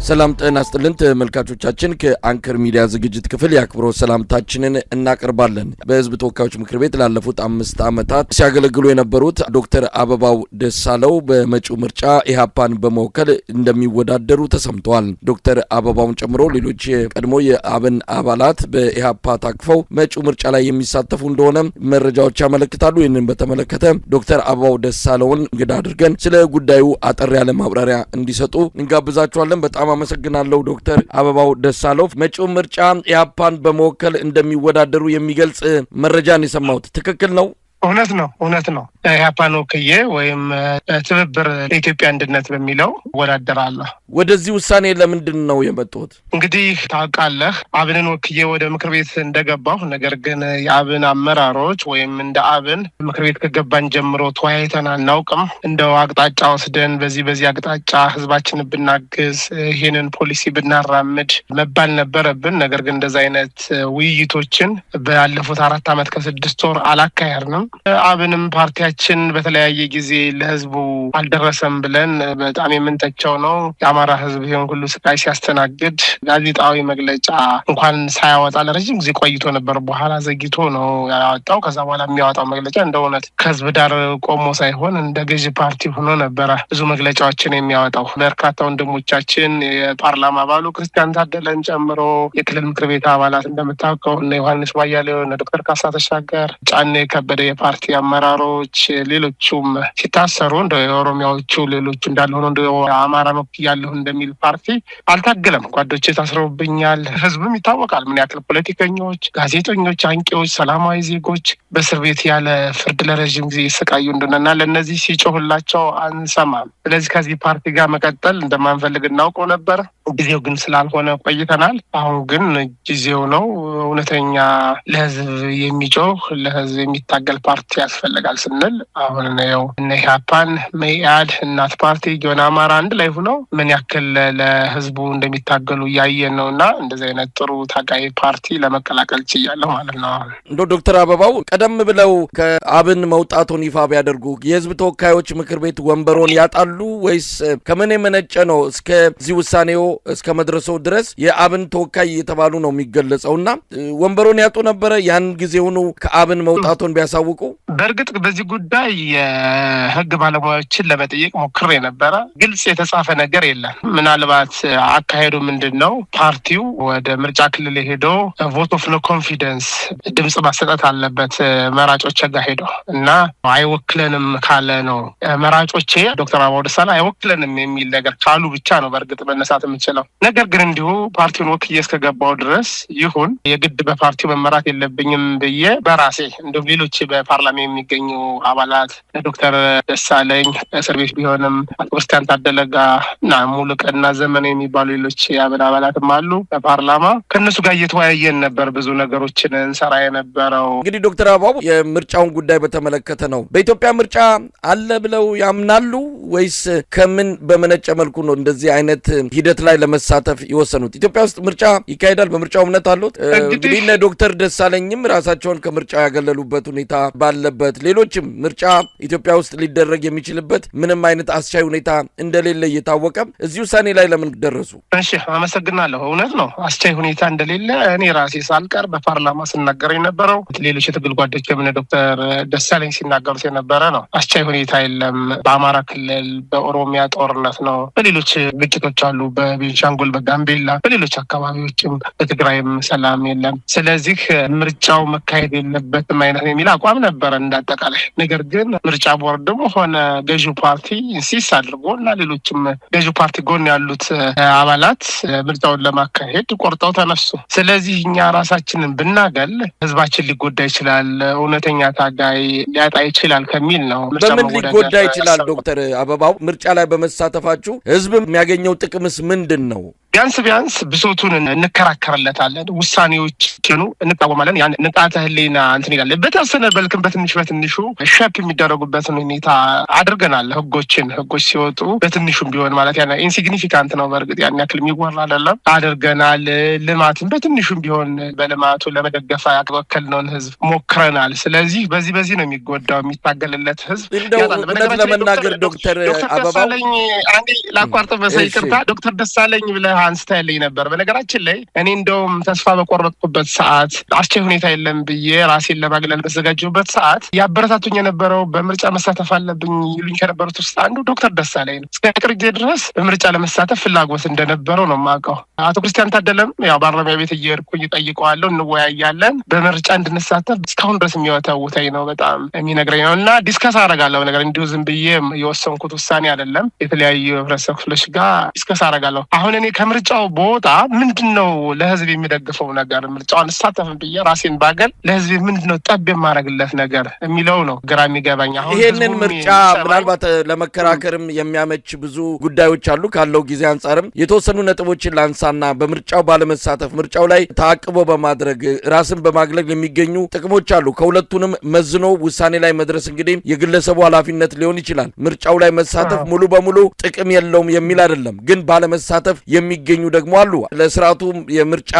ሰላም ጤና ይስጥልን ተመልካቾቻችን ከአንከር ሚዲያ ዝግጅት ክፍል ያክብሮት ሰላምታችንን እናቀርባለን። በህዝብ ተወካዮች ምክር ቤት ላለፉት 5 ዓመታት ሲያገለግሉ የነበሩት ዶክተር አበባው ደሳለው በመጪው ምርጫ ኢሃፓን በመወከል እንደሚወዳደሩ ተሰምቷል። ዶክተር አበባውን ጨምሮ ሌሎች ቀድሞ የአብን አባላት በኢሃፓ ታቅፈው መጪው ምርጫ ላይ የሚሳተፉ እንደሆነ መረጃዎች ያመለክታሉ። ይህንን በተመለከተ ዶክተር አበባው ደሳለውን እንግዳ አድርገን ስለ ጉዳዩ አጠር ያለ ማብራሪያ እንዲሰጡ እንጋብዛቸዋለን። በጣም አመሰግናለሁ ዶክተር አበባው ደሳለው። መጪው ምርጫ ኢሃፓን በመወከል እንደሚወዳደሩ የሚገልጽ መረጃን የሰማሁት ትክክል ነው? እውነት ነው። ኢሃፓን ወክዬ ወይም ትብብር ለኢትዮጵያ አንድነት በሚለው ወዳደራለሁ። ወደዚህ ውሳኔ ለምንድን ነው የመጣሁት? እንግዲህ ታውቃለህ አብንን ወክዬ ወደ ምክር ቤት እንደገባሁ፣ ነገር ግን የአብን አመራሮች ወይም እንደ አብን ምክር ቤት ከገባን ጀምሮ ተወያይተን አናውቅም። እንደው አቅጣጫ ወስደን በዚህ አቅጣጫ ህዝባችን ብናግዝ፣ ይሄንን ፖሊሲ ብናራምድ መባል ነበረብን። ነገር ግን እንደዛ አይነት ውይይቶችን ባለፉት 4 ዓመት ከ6 ወር አላካሄድንም። አብንም ፓርቲያችን በተለያየ ጊዜ ለህዝቡ አልደረሰም ብለን በጣም የምንተቸው ነው። የአማራ ህዝብ ይሄን ሁሉ ስቃይ ሲያስተናግድ ጋዜጣዊ መግለጫ እንኳን ሳያወጣ ለረጅም ጊዜ ቆይቶ ነበር። በኋላ ዘግይቶ ነው ያወጣው። ከዛ በኋላ የሚያወጣው መግለጫ እንደ እውነት ከህዝብ ዳር ቆሞ ሳይሆን እንደ ገዢ ፓርቲ ሆኖ ነበረ ብዙ መግለጫዎችን የሚያወጣው። በርካታ ወንድሞቻችን የፓርላማ አባሉ ክርስቲያን ታደለን ጨምሮ የክልል ምክር ቤት አባላት እንደምታውቀው እነ ዮሐንስ ባያሌው፣ እነ ዶክተር ካሳ ተሻገር፣ ጫኔ ከበደ የፓርቲ አመራሮች ሌሎቹም ሲታሰሩ እንደ የኦሮሚያዎቹ ሌሎቹ እንዳልሆነ እንደ አማራ ነው ያለው እንደሚል ፓርቲ አልታገለም። ጓዶቼ ታስረውብኛል። ህዝብም ይታወቃል ምን ያክል ፖለቲከኞች፣ ጋዜጠኞች፣ አንቂዎች፣ ሰላማዊ ዜጎች በእስር ቤት ያለ ፍርድ ለረጅም ጊዜ ይሰቃዩ እንደሆነና ለእነዚህ ሲጮህላቸው አንሰማም። ስለዚህ ከዚህ ፓርቲ ጋር መቀጠል እንደማንፈልግ እናውቀው ነበር። ጊዜው ግን ስላልሆነ ቆይተናል። አሁን ግን ጊዜው ነው። እውነተኛ ለህዝብ የሚጮህ ለህዝብ የሚታገል ፓርቲ ያስፈልጋል ስንል አሁን ነው እነ ኢሃፓን፣ መኢአድ፣ እናት ፓርቲ፣ ጊዮን አማራ አንድ ላይ ሆነው ምን ያክል ለህዝቡ እንደሚታገሉ እያየን ነው እና እንደዚህ አይነት ጥሩ ታጋይ ፓርቲ ለመቀላቀል ችያለሁ ማለት ነው። እንደ ዶክተር አበባው ቀደም ብለው ከአብን መውጣቱን ይፋ ቢያደርጉ የህዝብ ተወካዮች ምክር ቤት ወንበሮን ያጣሉ ወይስ ከምን የመነጨ ነው እስከዚህ ውሳኔው እስከ መድረሰው ድረስ የአብን ተወካይ የተባሉ ነው የሚገለጸውና ወንበሮን ያጡ ነበረ? ያን ጊዜውኑ ከአብን መውጣቱን ቢያሳውቁ። በእርግጥ በዚህ ጉዳይ የህግ ባለሙያዎችን ለመጠየቅ ሞክሬ ነበረ። ግልጽ የተጻፈ ነገር የለም። ምናልባት አካሄዱ ምንድን ነው? ፓርቲው ወደ ምርጫ ክልል ሄዶ ቮት ኦፍ ኖ ኮንፊደንስ ድምጽ ማሰጠት አለበት መራጮች ጋር ሄዶ እና አይወክለንም ካለ ነው መራጮቼ ዶክተር አበባው ደሳለው አይወክለንም የሚል ነገር ካሉ ብቻ ነው በእርግጥ መነሳት የምችለው። ነገር ግን እንዲሁ ፓርቲውን ወክዬ እስከገባው ድረስ ይሁን የግድ በፓርቲው መመራት የለብኝም ብዬ በራሴ እንዲሁም ሌሎች በፓርላማ የሚገኙ አባላት ዶክተር ደሳለኝ እስር ቤት ቢሆንም አቶ ክርስቲያን ታደለጋ እና ሙሉቀና ዘመን የሚባሉ ሌሎች የአብን አባላትም አሉ በፓርላማ። ከእነሱ ጋር እየተወያየን ነበር ብዙ ነገሮችን እንሰራ የነበረው። እንግዲህ ዶክተር አበባው የምርጫውን ጉዳይ በተመለከተ ነው። በኢትዮጵያ ምርጫ አለ ብለው ያምናሉ ወይስ ከምን በመነጨ መልኩ ነው እንደዚህ አይነት ሂደት ላይ ለመሳተፍ የወሰኑት? ኢትዮጵያ ውስጥ ምርጫ ይካሄዳል? በምርጫው እምነት አሉት? እንግዲህ እነ ዶክተር ደሳለኝም ራሳቸውን ከምርጫ ያገለሉበት ሁኔታ ባለበት፣ ሌሎችም ምርጫ ኢትዮጵያ ውስጥ ሊደረግ የሚችልበት ምንም አይነት አስቻይ ሁኔታ እንደሌለ እየታወቀ እዚህ ውሳኔ ላይ ለምን ደረሱ? እሺ አመሰግናለሁ። እውነት ነው አስቻይ ሁኔታ እንደሌለ እኔ ራሴ ሳልቀር በፓርላማ ስናገር የነበረው ሌሎች የትግል ጓዶች የምን ዶክተር ደሳለኝ ሲናገሩት የነበረ ነው። አስቻይ ሁኔታ የለም። በአማራ ክልል በኦሮሚያ ጦርነት ነው፣ በሌሎች ግጭቶች አሉ፣ በቤንሻንጉል፣ በጋምቤላ፣ በሌሎች አካባቢዎችም በትግራይም ሰላም የለም። ስለዚህ ምርጫው መካሄድ የለበትም አይነት የሚል አቋም ነበረ እንዳጠቃላይ። ነገር ግን ምርጫ ቦርድም ሆነ ገዢው ፓርቲ ኢንሲስት አድርጎ እና ሌሎችም ገዢው ፓርቲ ጎን ያሉት አባላት ምርጫውን ለማካሄድ ቆርጠው ተነሱ። ስለዚህ እኛ ራሳችንን ብናገል ህዝባችን ሊጎዳ ይችላል፣ እውነተኛ ታጋይ ሊያጣ ይችላል ከሚል ነው። በምን ሊጎዳ ይችላል ዶክተር አበባው? ምርጫ ላይ በመሳተፋችሁ ህዝብ የሚያገኘው ጥቅምስ ምንድን ነው? ቢያንስ ብሶቱን እንከራከርለታለን፣ ውሳኔዎችን እንቃወማለን። ያን ንቃተ ህሊና እንትን ይላል። በተወሰነ በልክም በትንሹ ሸፕ የሚደረጉበትን ሁኔታ አድርገናል። ህጎች ሲወጡ በትንሹም ቢሆን ማለት ያ ኢንሲግኒፊካንት ነው፣ በእርግጥ ያን ያክል የሚወራ አይደለም፣ አድርገናል። ልማትን በትንሹም ቢሆን በልማቱ ለመደገፍ ያወከልነውን ህዝብ ሞክረናል። ስለዚህ በዚህ ነው የሚጎዳው የሚታገልለት ህዝብ። እውነት ለመናገር ዶክተር አበባው አንዴ ላቋርጥ በሰይቅርታ ዶክተር ደሳለኝ ብለህ አንስተህልኝ ነበር። በነገራችን ላይ እኔ እንደውም ተስፋ በቆረጥኩበት ሰዓት አስቻይ ሁኔታ የለም ብዬ ራሴን ለማግለል በተዘጋጀሁበት ሰዓት ያበረታቱኝ የነበረው በምርጫ መሳተፍ አለብኝ ይሉኝ ከነበሩት ውስጥ አንዱ ዶክተር ደሳለኝ ነው። እስከ ቅርብ ጊዜ ድረስ በምርጫ ለመሳተፍ ፍላጎት እንደነበረው ነው የማውቀው። አቶ ክርስቲያን ታደለም ያው ባርላማ ቤት እየሄድኩኝ እጠይቀዋለሁ፣ እንወያያለን። በምርጫ እንድንሳተፍ እስካሁን ድረስ የሚወተውተኝ ነው፣ በጣም የሚነግረኝ ነው እና ዲስከስ አደርጋለሁ። ነገር እንዲሁ ዝም ብዬ የወሰንኩት ውሳኔ አይደለም። የተለያዩ ህብረተሰብ ክፍሎች ጋር ዲስከስ አደርጋለሁ። አሁን እኔ ከምርጫው በወጣ ምንድን ነው ለህዝብ የሚደግፈው ነገር? ምርጫውን እሳተፍን ብዬ ራሴን ባገል ለህዝብ ምንድን ነው ጠብ የማደርግለት ነገር የሚለው ነው ግራ የሚገባኝ። አሁን ይሄንን ምርጫ ምናልባት ለመከራከርም የሚያመች ብዙ ጉዳዮች አሉ። ካለው ጊዜ አንጻርም የተወሰኑ ነጥቦችን ላንሳና በምርጫው ባለመሳተፍ ምርጫው ላይ ተአቅቦ በማድረግ ራስን በማግለል የሚገኙ ጥቅሞች አሉ። ከሁለቱንም መዝኖ ውሳኔ ላይ መድረስ እንግዲህ የግለሰቡ ኃላፊነት ሊሆን ይችላል። ምርጫው ላይ መሳተፍ ሙሉ በሙሉ ጥቅም የለውም የሚል አይደለም፣ ግን ባለመሳተፍ የሚገኙ ደግሞ አሉ። ለስርዓቱ የምርጫ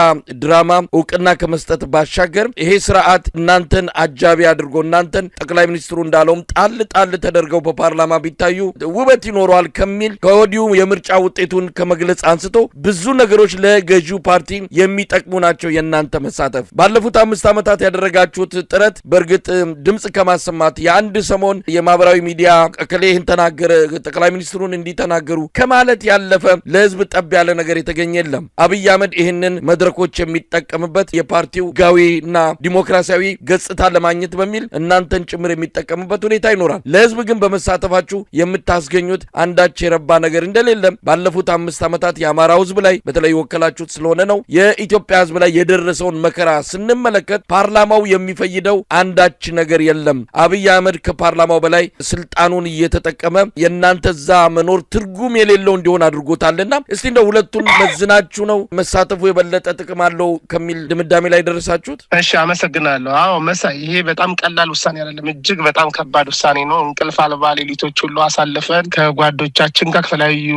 ድራማ እውቅና ከመስጠት ባሻገር ይሄ ስርዓት እናንተን አጃቢ አድርጎ እናንተን ጠቅላይ ሚኒስትሩ እንዳለውም ጣል ጣል ተደርገው በፓርላማ ቢታዩ ውበት ይኖረዋል ከሚል ከወዲሁ የምርጫ ውጤቱን ከመግለጽ አንስቶ ብዙ ነገሮች ለገዢው ፓርቲ የሚጠቅሙ ናቸው። የእናንተ መሳተፍ ባለፉት 5 ዓመታት ያደረጋችሁት ጥረት በእርግጥ ድምጽ ከማሰማት የአንድ ሰሞን የማህበራዊ ሚዲያ እከሌ ይህን ተናገረ ጠቅላይ ሚኒስትሩን እንዲተናገሩ ከማለት ያለፈ ለህዝብ ጠብ ያለ ነገር የተገኘ የለም። አብይ አህመድ ይህንን መድረኮች የሚጠቀምበት የፓርቲው ህጋዊና ዲሞክራሲያዊ ገጽታ ለማግኘት በሚል እናንተን ጭምር የሚጠቀምበት ሁኔታ ይኖራል። ለህዝብ ግን በመሳተፋችሁ የምታስገኙት አንዳች የረባ ነገር እንደሌለም ባለፉት 5 ዓመታት የአማራው ህዝብ ላይ በተለይ ወከላችሁት ስለሆነ ነው የኢትዮጵያ ህዝብ ላይ የደረሰውን መከራ ስንመለከት ፓርላማው የሚፈይደው አንዳች ነገር የለም። አብይ አህመድ ከፓርላማው በላይ ስልጣኑን እየተጠቀመ የእናንተ እዛ መኖር ትርጉም የሌለው እንዲሆን አድርጎታልና እስቲ እንደው ሁለቱን መዝናችሁ ነው መሳተፉ የበለጠ ጥቅም አለው ከሚል ድምዳሜ ላይ ደረሳችሁት? እሺ አመሰግናለሁ። አዎ መሳይ ይሄ በጣም ቀላል ውሳኔ አይደለም፣ እጅግ በጣም ከባድ ውሳኔ ነው። እንቅልፍ አልባ ሌሊቶች ሁሉ አሳልፈን ከጓዶቻችን ጋር ከተለያዩ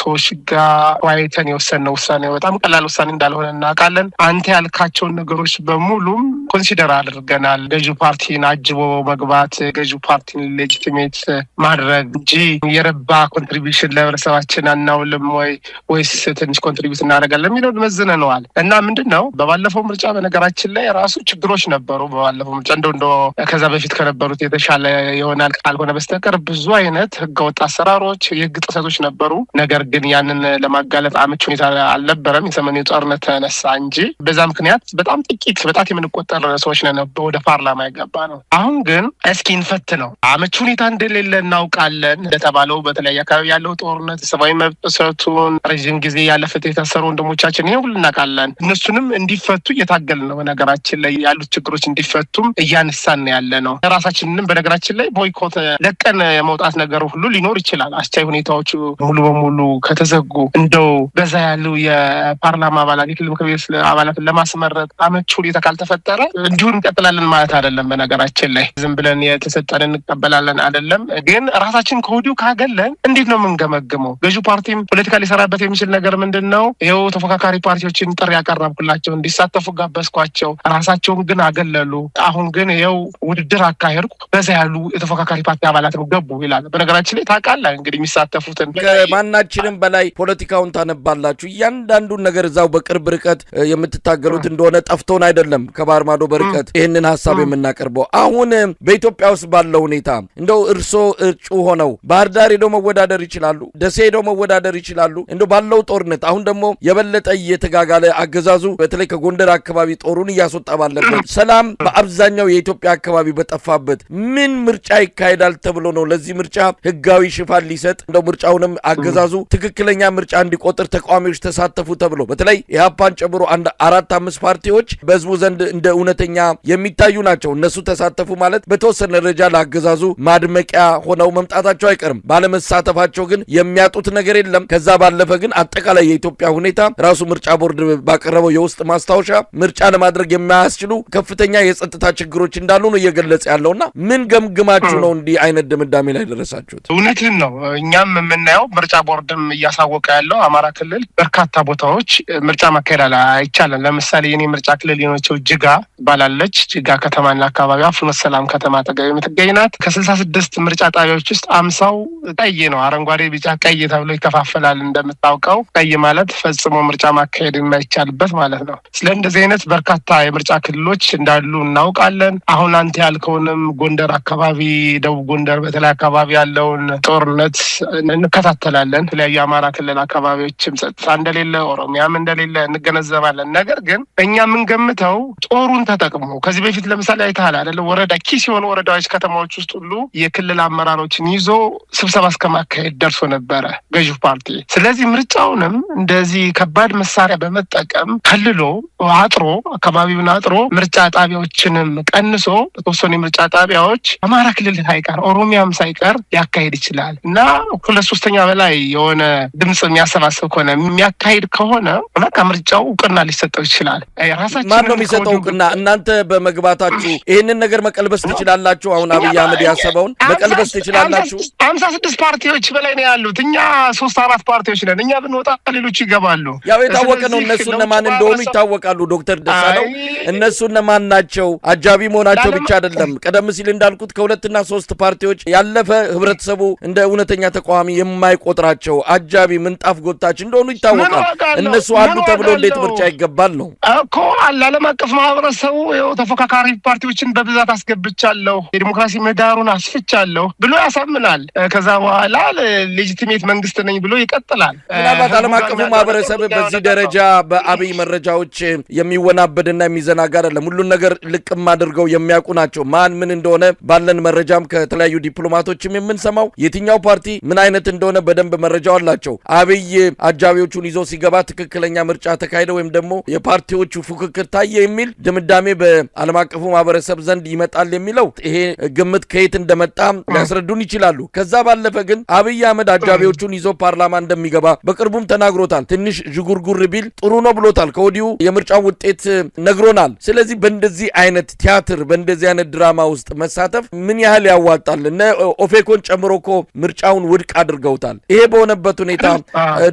ሰዎች ጋር ዋይተን የወሰንነው ውሳኔ በጣም ቀላል ውሳኔ እንዳልሆነ እናውቃለን። አንተ ያልካቸውን ነገሮች በሙሉም ኮንሲደር አድርገናል። ገዢው ፓርቲን አጅቦ መግባት፣ ገዢው ፓርቲን ሌጂቲሜት ማድረግ እንጂ የረባ ኮንትሪቢሽን ለህብረተሰባችን አናውልም ወይስ ትንሽ ኮንትሪቢዩት እናደርጋለን የሚለው መዝነነዋል እና ምንድን ነው በባለፈው ምርጫ በነገራችን ላይ ራሱ ችግሮች ነበሩ። በባለፈው ምርጫ እንደው ከዛ በፊት ከነበሩት የተሻለ ይሆናል ካልሆነ በስተቀር ብዙ አይነት ህገወጥ አሰራሮች፣ የህግ ጥሰቶች ነበሩ። ነገር ግን ያንን ለማጋለጥ አመች ሁኔታ አልነበረም። የሰሜኑ ጦርነት ተነሳ እንጂ በዛ ምክንያት በጣም ጥቂት በጣት የምንቆጠር ሰዎች ነን ወደ ፓርላማ የገባ ነው። አሁን ግን እስኪ እንፈት ነው። አመች ሁኔታ እንደሌለ እናውቃለን። እንደተባለው በተለያየ አካባቢ ያለው ጦርነት፣ ሰብአዊ መብት ጥሰቱን፣ ረዥም ጊዜ ያለፈት የታሰሩ ወንድሞቻችን ይሄ ሁሉ እናውቃለን። እነሱንም እንዲፈቱ እየታገልን ነው። በነገራችን ላይ ያሉት ችግሮች እንዲፈቱም እያነሳን ያለ ነው። ራሳችንንም በነገራችን ላይ ቦይኮት ለቀን የመውጣት ነገር ሁሉ ሊኖር ይችላል። አስቻይ ሁኔታዎቹ ሙሉ በሙሉ ከተዘጉ እንደው በዛ ያሉ የፓርላማ አባላት የክልል ምክር ቤት አባላትን ለማስመረጥ አመች ሁኔታ ካልተፈጠረ እንዲሁ እንቀጥላለን ማለት አይደለም። በነገራችን ላይ ዝም ብለን የተሰጠን እንቀበላለን አይደለም። ግን ራሳችን ከወዲሁ ካገለን እንዴት ነው የምንገመግመው? ገዢው ፓርቲም ፖለቲካ ሊሰራበት የሚችል ነገር ምንድን ነው? ይኸው ተፎካካሪ ፓርቲዎችን ጥሪ ያቀረብኩላቸው እንዲሳተፉ ጋበዝኳቸው፣ ራሳቸውን ግን አገለሉ። አሁን ግን ይኸው ውድድር አካሄድኩ፣ በዛ ያሉ የተፎካካሪ ፓርቲ አባላትም ገቡ ይላል። በነገራችን ላይ ታውቃለህ እንግዲህ የሚሳተፉትን ከማናችንም በላይ ፖለቲካውን ታነባላችሁ። እያንዳንዱን ነገር እዛው በቅርብ ርቀት የምትታገሉት እንደሆነ ጠፍቶን አይደለም ከባህር ማዶ በርቀት ይህንን ሀሳብ የምናቀርበው። አሁን በኢትዮጵያ ውስጥ ባለው ሁኔታ እንደው እርሶ እጩ ሆነው ባህር ዳር ሄደው መወዳደር ይችላሉ፣ ደሴ ሄደው መወዳደር ይችላሉ። እንደው ባለው ጦርነት አሁን ደግሞ የበለጠ እየተጋጋለ አገዛዙ በተለይ ከጎንደር አካባቢ ጦሩን እያስወጣ ባለበት ሰላም በአብዛኛው የኢትዮጵያ አካባቢ በጠፋበት ምን ምርጫ ይካሄዳል ተብሎ ነው ለዚህ ምርጫ ህጋዊ ሽፋን ሊሰጥ እንደው ምርጫውንም አገዛዙ ትክክለኛ ምርጫ እንዲቆጥር ተቃዋሚዎች ተሳተፉ ተብሎ በተለይ ኢህአፓን ጨምሮ 4-5 ፓርቲዎች በህዝቡ ዘንድ እንደ እውነተኛ የሚታዩ ናቸው። እነሱ ተሳተፉ ማለት በተወሰነ ደረጃ ለአገዛዙ ማድመቂያ ሆነው መምጣታቸው አይቀርም። ባለመሳተፋቸው ግን የሚያጡት ነገር የለም። ከዛ ባለፈ ግን አጠቃላይ የኢትዮጵያ ሁኔታ ራሱ ምርጫ ቦርድ ባቀረበው የውስጥ ማስታወሻ ምርጫ ለማድረግ የማያስችሉ ከፍተኛ የጸጥታ ችግሮች እንዳሉ ነው እየገለጸ ያለውና ምን ገምግማችሁ ነው እንዲህ አይነት ድምዳሜ ላይ ደረሳችሁት? እውነትን ነው። እኛም የምናየው ምርጫ ቦርድም እያሳወቀ ያለው አማራ ክልል በርካታ ቦታዎች ምርጫ ማካሄድ አይቻልም። ለምሳሌ የኔ ምርጫ ክልል የሆነችው ጅጋ ባላለች ጅጋ ከተማና አካባቢዋ ፍኖተ ሰላም ከተማ አጠገብ የምትገኝ ናት። ከ66 ምርጫ ጣቢያዎች ውስጥ 50 ቀይ ነው። አረንጓዴ፣ ቢጫ፣ ቀይ ተብሎ ይከፋፈላል። እንደምታውቀው ቀይ ቆይ ማለት ፈጽሞ ምርጫ ማካሄድ የማይቻልበት ማለት ነው። ስለ እንደዚህ አይነት በርካታ የምርጫ ክልሎች እንዳሉ እናውቃለን። አሁን አንተ ያልከውንም ጎንደር አካባቢ፣ ደቡብ ጎንደር በተለይ አካባቢ ያለውን ጦርነት እንከታተላለን። የተለያዩ የአማራ ክልል አካባቢዎችም ጸጥታ እንደሌለ፣ ኦሮሚያም እንደሌለ እንገነዘባለን። ነገር ግን እኛ የምንገምተው ጦሩን ተጠቅሞ ከዚህ በፊት ለምሳሌ አይተሃል አይደለ? ወረዳ ኪስ የሆኑ ወረዳዎች፣ ከተማዎች ውስጥ ሁሉ የክልል አመራሮችን ይዞ ስብሰባ እስከማካሄድ ደርሶ ነበረ ገዢው ፓርቲ። ስለዚህ ምርጫውንም እንደዚህ ከባድ መሳሪያ በመጠቀም ከልሎ አጥሮ አካባቢውን አጥሮ ምርጫ ጣቢያዎችንም ቀንሶ በተወሰኑ የምርጫ ጣቢያዎች አማራ ክልል ሳይቀር ኦሮሚያም ሳይቀር ሊያካሄድ ይችላል እና 2/3 በላይ የሆነ ድምጽ የሚያሰባስብ ከሆነ የሚያካሄድ ከሆነ ከምርጫው እውቅና ሊሰጠው ይችላል። ማን ነው የሚሰጠው እውቅና? እናንተ በመግባታችሁ ይህንን ነገር መቀልበስ ትችላላችሁ። አሁን አብይ አህመድ ያሰበውን መቀልበስ ትችላላችሁ። 56 ፓርቲዎች በላይ ነው ያሉት። እኛ 3-4 ፓርቲዎች ነን። እኛ ብንወጣ ሌሎች ይገባሉ። ያው የታወቀ ነው። እነሱ እነማን እንደሆኑ ይታወቃሉ። ዶክተር ደሳለው እነሱ እነማን ናቸው? አጃቢ መሆናቸው ብቻ አይደለም። ቀደም ሲል እንዳልኩት ከ2 እና 3 ፓርቲዎች ያለፈ ህብረተሰቡ እንደ እውነተኛ ተቃዋሚ የማይቆጥራቸው አጃቢ ምንጣፍ ጎታች እንደሆኑ ይታወቃል። እነሱ አሉ ተብሎ እንዴት ምርጫ ይገባል ነው እኮ። ዓለም አቀፍ ማህበረሰቡ ተፎካካሪ ፓርቲዎችን በብዛት አስገብቻለሁ፣ የዲሞክራሲ ምህዳሩን አስፍቻለሁ ብሎ ያሳምናል። ከዛ በኋላ ሌጂቲሜት መንግስት ነኝ ብሎ ይቀጥላል። ምናልባት ዓለም አቀፉ ማህበረሰብ በዚህ ደረጃ በአብይ መረጃዎች የሚወናበድና የሚዘናጋ አይደለም። ሁሉን ነገር ልቅም አድርገው የሚያውቁ ናቸው። ማን ምን እንደሆነ ባለን መረጃም ከተለያዩ ዲፕሎማቶችም የምንሰማው የትኛው ፓርቲ ምን አይነት እንደሆነ በደንብ መረጃው አላቸው። አብይ አጃቢዎቹን ይዞ ሲገባ ትክክለኛ ምርጫ ተካሄደ ወይም ደግሞ የፓርቲዎቹ ፉክክር ታየ የሚል ድምዳሜ በዓለም አቀፉ ማህበረሰብ ዘንድ ይመጣል የሚለው ይሄ ግምት ከየት እንደመጣ ሊያስረዱን ይችላሉ። ከዛ ባለፈ ግን አብይ አህመድ አጃቢዎቹን ይዞ ፓርላማ እንደሚገባ በቅርቡም ተናግሮታል። ትንሽ ዥጉርጉር ቢል ጥሩ ነው ብሎታል። ከወዲሁ የምርጫው ውጤት ነግሮናል። ስለዚህ በእንደዚህ አይነት ቲያትር በእንደዚህ አይነት ድራማ ውስጥ መሳተፍ ምን ያህል ያዋጣል? እነ ኦፌኮን ጨምሮ እኮ ምርጫውን ውድቅ አድርገውታል። ይሄ በሆነበት ሁኔታ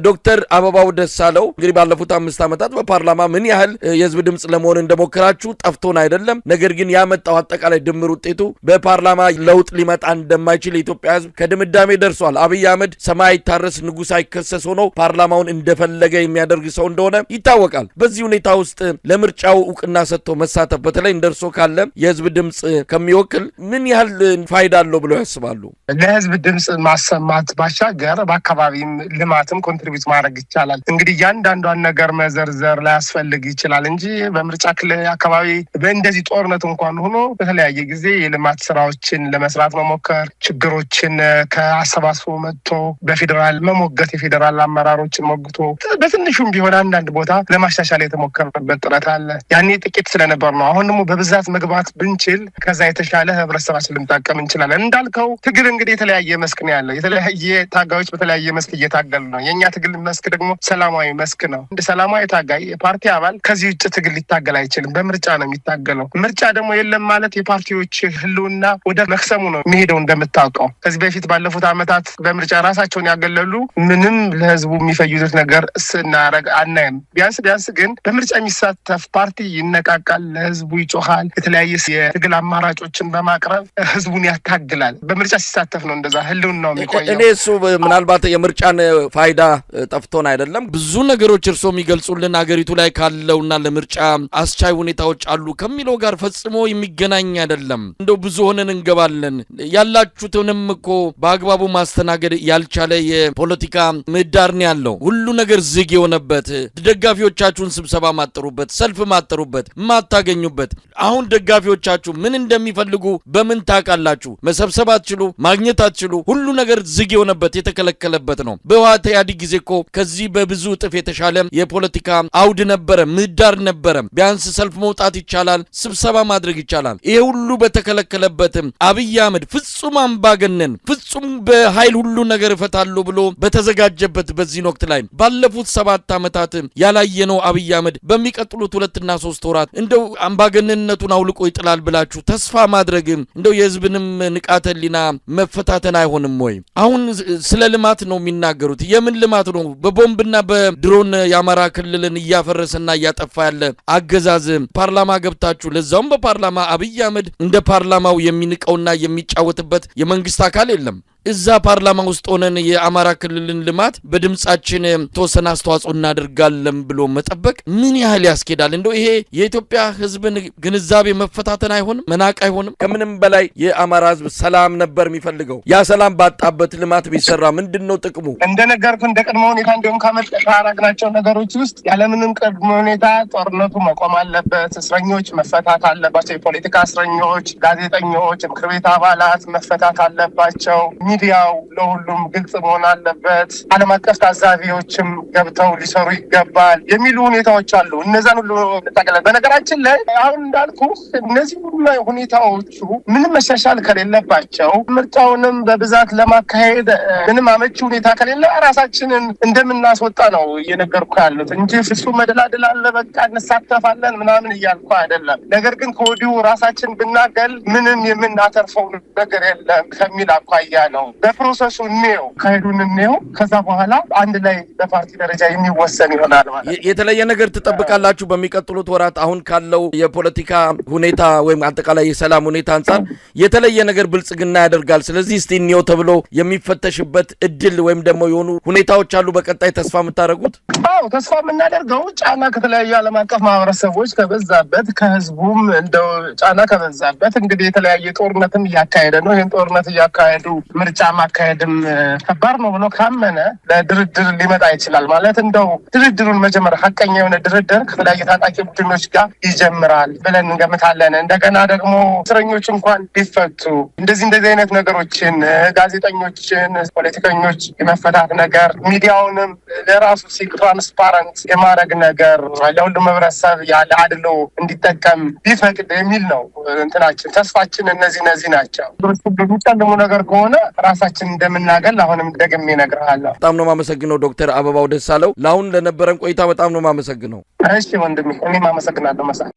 ዶክተር አበባው ደሳለው እንግዲህ ባለፉት 5 ዓመታት በፓርላማ ምን ያህል የህዝብ ድምጽ ለመሆን እንደሞከራችሁ ጠፍቶን አይደለም። ነገር ግን ያመጣው አጠቃላይ ድምር ውጤቱ በፓርላማ ለውጥ ሊመጣ እንደማይችል የኢትዮጵያ ህዝብ ከድምዳሜ ደርሷል። አብይ አህመድ ሰማይ አይታረስ ንጉሥ አይከሰስ ሆኖ ፓርላማውን እንደፈለገ የሚያደርግ ሰው እንደሆነ ይታወቃል። በዚህ ሁኔታ ውስጥ ለምርጫው እውቅና ሰጥቶ መሳተፍ በተለይ እንደርሶ ካለ የህዝብ ድምጽ ከሚወክል ምን ያህል ፋይዳ አለው ብለው ያስባሉ? ለህዝብ ድምጽ ማሰማት ባሻገር በአካባቢም ልማትም ኮንትሪቢዩት ማድረግ ይቻላል። እንግዲህ እያንዳንዷን ነገር መዘርዘር ላያስፈልግ ይችላል እንጂ በምርጫ ክልል አካባቢ በእንደዚህ ጦርነት እንኳን ሆኖ በተለያየ ጊዜ የልማት ስራዎችን ለመስራት መሞከር፣ ችግሮችን ከአሰባስቦ መጥቶ በፌዴራል መሞገት፣ የፌዴራል አመራሮችን ሞግቶ በትንሹም ቢሆን አንዳንድ ቦታ ለማሻሻል የተሞከረበት ጥረት አለ። ያኔ ጥቂት ስለነበር ነው። አሁን ደግሞ በብዛት መግባት ብንችል ከዛ የተሻለ ህብረተሰባችን ልንጠቀም እንችላለን። እንዳልከው ትግል እንግዲህ የተለያየ መስክ ነው ያለው። የተለያየ ታጋዮች በተለያየ መስክ እየታገሉ ነው። የእኛ ትግል መስክ ደግሞ ሰላማዊ መስክ ነው። እንደ ሰላማዊ ታጋይ የፓርቲ አባል ከዚህ ውጭ ትግል ሊታገል አይችልም። በምርጫ ነው የሚታገለው። ምርጫ ደግሞ የለም ማለት የፓርቲዎች ህልውና ወደ መክሰሙ ነው የሚሄደው። እንደምታውቀው ከዚህ በፊት ባለፉት ዓመታት በምርጫ ራሳቸውን ያገለሉ ምንም ለህዝቡ የሚፈይዱት ነገር ስናረግ አናይም። ቢያንስ ግን በምርጫ የሚሳተፍ ፓርቲ ይነቃቃል፣ ለህዝቡ ይጮሃል፣ የተለያየ የትግል አማራጮችን በማቅረብ ህዝቡን ያታግላል። በምርጫ ሲሳተፍ ነው እንደዛ ህልውናው የሚቆየው። እኔ እሱ ምናልባት የምርጫን ፋይዳ ጠፍቶን አይደለም። ብዙ ነገሮች እርሶ የሚገልጹልን አገሪቱ ላይ ካለውና ለምርጫ አስቻይ ሁኔታዎች አሉ ከሚለው ጋር ፈጽሞ የሚገናኝ አይደለም። እንደው ብዙ ሆነን እንገባለን። ያላችሁትንም እኮ በአግባቡ ማስተናገድ ያልቻለ የፖለቲካ ምህዳር ነው ያለው። ሁሉ ነገር ዝግ የሆነበት፣ ደጋፊዎቻችሁን ስብሰባ ማጠሩበት፣ ሰልፍ ማጠሩበት፣ ማታገኙበት። አሁን ደጋፊዎቻችሁ ምን እንደሚፈልጉ በምን ታውቃላችሁ? መሰብሰብ አትችሉ፣ ማግኘት አትችሉ። ሁሉ ነገር ዝግ የሆነበት የተከለከለበት ነው። በህወሓት ኢህአዴግ ጊዜ እኮ ከዚህ በብዙ እጥፍ የተሻለ የፖለቲካ አውድ ነበረ፣ ምህዳር ነበረ። ቢያንስ ሰልፍ መውጣት ይቻላል፣ ስብሰባ ማድረግ ይቻላል። ይሄ ሁሉ በተከለከለበትም አብይ አህመድ ፍጹም አምባገነን፣ ፍጹም በኃይል ሁሉ ነገር እፈታለሁ ብሎ በተዘጋጀበት በዚህ ወቅት ላይ ባለፉት 7 ዓመታት ያላየነው አብይ አህመድ በሚቀጥሉት 2 እና 3 ወራት እንደው አምባገነንነቱን አውልቆ ይጥላል ብላችሁ ተስፋ ማድረግ እንደው የህዝብንም ንቃተ ህሊና መፈታተን አይሆንም ወይ? አሁን ስለ ልማት ነው የሚናገሩት። የምን ልማት ነው? በቦምብና በድሮን የአማራ ክልልን እያፈረሰና እያጠፋ ያለ አገዛዝ ፓርላማ ገብታችሁ ለዛውም በፓርላማ አብይ አህመድ እንደ ፓርላማው የሚንቀውና የሚጫወትበት የመንግስት አካል የለም። እዛ ፓርላማ ውስጥ ሆነን የአማራ ክልልን ልማት በድምጻችን ተወሰነ አስተዋጽኦ እናደርጋለን ብሎ መጠበቅ ምን ያህል ያስኬዳል? እንደው ይሄ የኢትዮጵያ ህዝብን ግንዛቤ መፈታተን አይሆንም? መናቅ አይሆንም? ከምንም በላይ የአማራ ህዝብ ሰላም ነበር የሚፈልገው። ያ ሰላም ባጣበት ልማት ቢሰራ ምንድነው ጥቅሙ? እንደነገርኩ እንደ ቅድመ ሁኔታ እንደውም ካመጣናቸው ነገሮች ውስጥ ያለምንም ቅድመ ሁኔታ ጦርነቱ መቆም አለበት፣ እስረኞች መፈታት አለባቸው፣ የፖለቲካ እስረኞች፣ ጋዜጠኞች፣ ምክር ቤት አባላት መፈታት አለባቸው፣ ሚዲያው ለሁሉም ግልጽ መሆን አለበት፣ ዓለም አቀፍ ታዛቢዎችም ገብተው ሊሰሩ ይገባል የሚሉ ሁኔታዎች አሉ። እነዛን ሁሉ ጠቅለል። በነገራችን ላይ አሁን እንዳልኩ እነዚህ ሁሉ ሁኔታዎቹ ምንም መሻሻል ከሌለባቸው ምርጫውንም በብዛት ለማካሄድ ምንም አመቺ ሁኔታ ከሌለ ራሳችንን እንደምናስወጣ ነው እየነገርኩ ያሉት እንጂ ፍጹም መደላደል አለ በቃ እንሳተፋለን ምናምን እያልኩ አይደለም። ነገር ግን ከወዲሁ ራሳችን ብናገል ምንም የምናተርፈው ነገር የለም ከሚል አኳያ ነው። በፕሮሰሱ እንየው፣ ካሄዱን እንየው። ከዛ በኋላ አንድ ላይ በፓርቲ ደረጃ የሚወሰን ይሆናል ማለት ነው። የተለየ ነገር ትጠብቃላችሁ በሚቀጥሉት ወራት? አሁን ካለው የፖለቲካ ሁኔታ ወይም አጠቃላይ የሰላም ሁኔታ አንጻር የተለየ ነገር ብልጽግና ያደርጋል፣ ስለዚህ እስቲ እንየው ተብሎ የሚፈተሽበት እድል ወይም ደግሞ የሆኑ ሁኔታዎች አሉ በቀጣይ ተስፋ የምታደርጉት? አዎ ተስፋ የምናደርገው ጫና ከተለያዩ ዓለም አቀፍ ማህበረሰቦች ከበዛበት፣ ከህዝቡም እንደው ጫና ከበዛበት እንግዲህ የተለያየ ጦርነትም እያካሄደ ነው። ይህን ጦርነት እያካሄዱ ምርጫ ማካሄድም ከባድ ነው ብሎ ካመነ ለድርድር ሊመጣ ይችላል ማለት እንደው ድርድሩን መጀመሪያ ሀቀኛ የሆነ ድርድር ከተለያዩ ታጣቂ ቡድኖች ጋር ይጀምራል ብለን እንገምታለን። እንደገና ደግሞ እስረኞች እንኳን ቢፈቱ እንደዚህ አይነት ነገሮችን ጋዜጠኞችን፣ ፖለቲከኞች የመፈታት ነገር ሚዲያውንም ለራሱ ትራንስፓረንት የማድረግ ነገር ለሁሉም ህብረተሰብ ያለ አድሎ እንዲጠቀም ቢፈቅድ የሚል ነው እንትናችን ተስፋችን። እነዚህ ናቸው። የሚጨልሙ ነገር ከሆነ ራሳችን እንደምናገል አሁንም ደግሜ እነግርሃለሁ። በጣም ነው የማመሰግነው ዶክተር አበባው ደሳለው። ለአሁን ለነበረን ቆይታ በጣም ነው የማመሰግነው። እሺ ወንድሜ እኔም አመሰግናለሁ መሳይ።